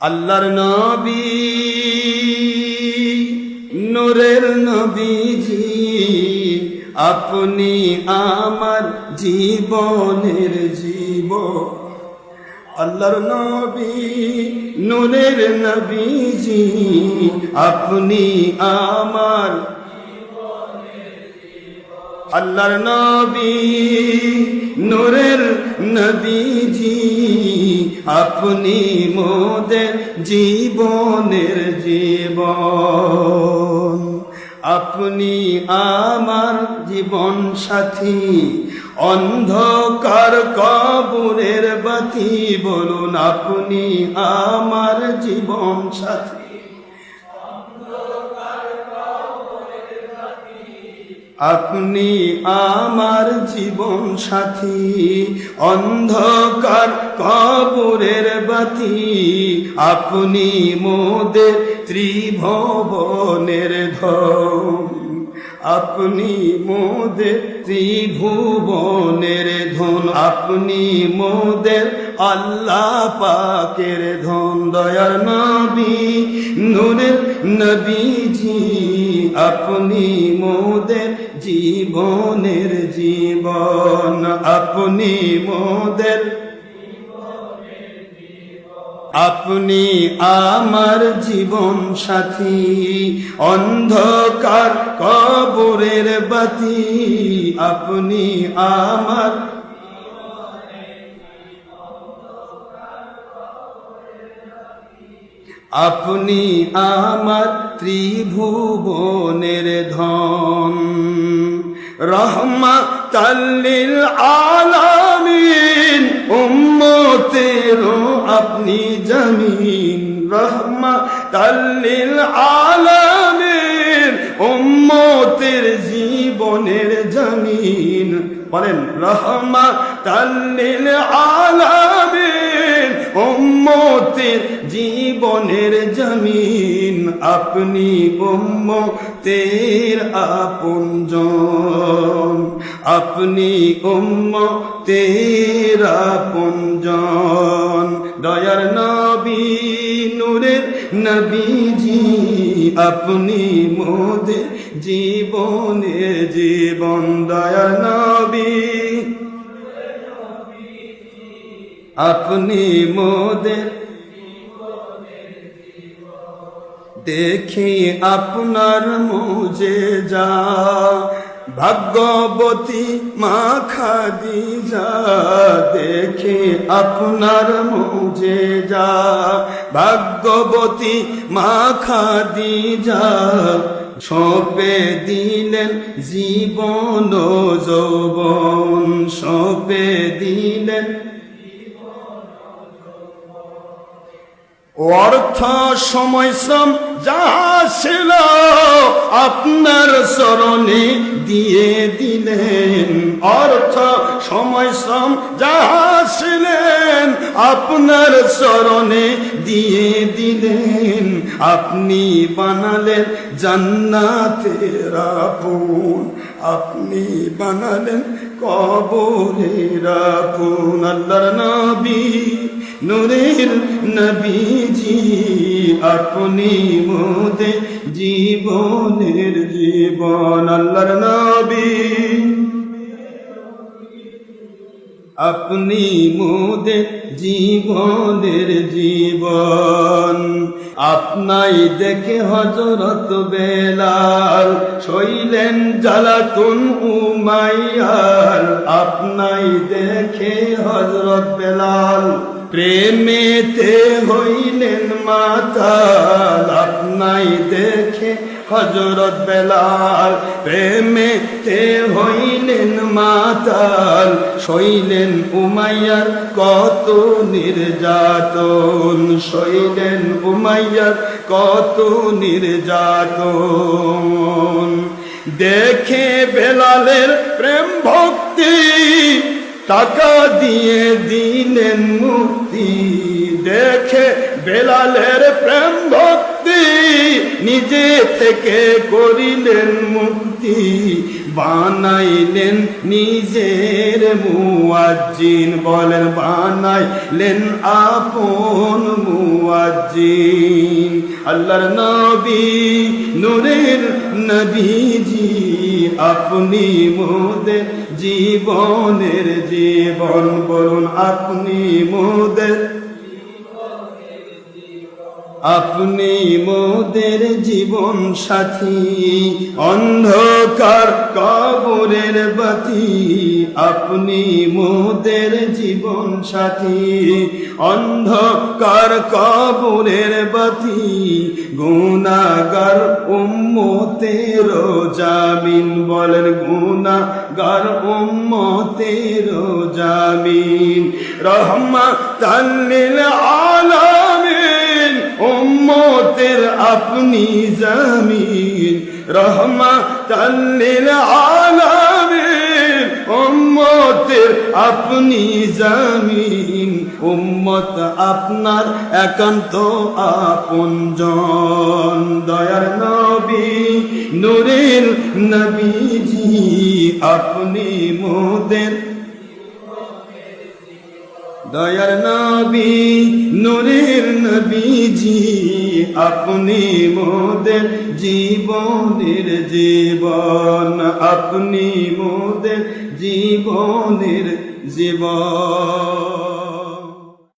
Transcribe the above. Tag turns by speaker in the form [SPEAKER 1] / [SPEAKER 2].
[SPEAKER 1] আল্লাহর নবী নূরের নবীজি, আপনি আমার জীবনের জীবন। আল্লাহর নবী নূরের নবীজি, আপনি আমার আল্লাহর নবী নূরের নবীজি, আপনি মোদের জীবনের জীবন। আপনি আমার জীবন সাথী, অন্ধকার কবরের বাতি। বলুন, আপনি আমার জীবন সাথী। আপনি আমার জীবন সাথী, অন্ধকার কবরের বাতি। আপনি মোদের ত্রিভুবনের ধন। আপনি মোদের ত্রিভুবনের ধন। আপনি মোদের আল্লাহ পাকের ধন। দয়ার নবী নূরের নবীজি, আপনি মোদের জীবনের জীবন। আপনি মোদের আপনি আমার জীবন সাথী, অন্ধকার কবরের বাতি। আপনি আমার আপনি আমার ত্রিভুবনের ধন। রহমাতাল লিল আলামিন, উম্মতের আপনি জামিন। রহমাতাল লিল আলামিন, উম্মতের জীবনের জামিন। বলেন, রহমাতাল লিল আলামিন, উম্মতের জীবনের জামিন। আপনি উম্মতের আপনজন। আপনি উম্মতের আপনজন। দয়ার নবী নূরের নবীজি, আপনি মোদের জীবনের জীবন। দয়ার নবী আপনি মোদের দেখি আপনার মুজেজা, ভাগ্যবতী মা খাদিজা। দেখি আপনার মুজেজা, ভাগ্যবতী মা খাদিজা। সঁপে দিলেন জীবন যৌবন। সঁপে দিলেন অর্থ সময় শ্রম যাহা ছিল, আপনার চরণে দিয়ে দিলেন। অর্থ সময় শ্রম যাহা ছিলেন, আপনার চরণে দিয়ে দিলেন। আপনি বানালেন জান্নাতের আপন। আপনি বানালেন কবরের আপন। আল্লাহর নবী নূরের নবীজি, আপনি মোদের জীবনের জীবন। আল্লাহর নবী আপনি মোদের জীবনের জীবন। আপনাই দেখে হযরত বেলাল সইলেন জালাতুন উমাইয়ার। আপনাই দেখে হযরত বেলাল প্রেমেতে হইলেন মাতাল। আপনাই দেখে হযরত বেলাল প্রেমেতে হইলেন মাতাল। সইলেন উমাইয়ার কত নির্যাতন। সইলেন উমাইয়ার কত নির্যাতন। দেখে বেলালের প্রেম ভক্তি, টাকা দিয়ে দিলেন মুক্তি। দেখে বেলালের প্রেম ভক্তি, নিজে থেকে করিলেন মুক্তি, বানাইলেন নিজের মুয়াজ্জিন, বলেন বানাইলেন আপন মুয়াজ্জিন। আল্লাহর নবী নূরের নবীজি, আপনি মোদের জীবনের জীবন, বলুন আপনি মোদের, আপনি মোদের জীবন সাথী, অন্ধকার কবরের বাতি, আপনি মোদের জীবন সাথী, অন্ধকার কবরের বাতি, গুনাহগার উম্মতের জামিন, বলেন গুনাহগার উম্মতের জামিন, রহমাতাল লিল আলামিন, উম্মতের আপনি জামিন, রহমাতাল লিল আলামিন, উম্মতের আপনি জামিন, উম্মত আপনার একান্ত আপনজন। দয়ার নবী নূরের নবীজি, আপনি মোদের, দয়ার নবী নূরের নবীজি, আপনি মোদের জীবনের জীবন, আপনি মোদের জীবনের জীবন।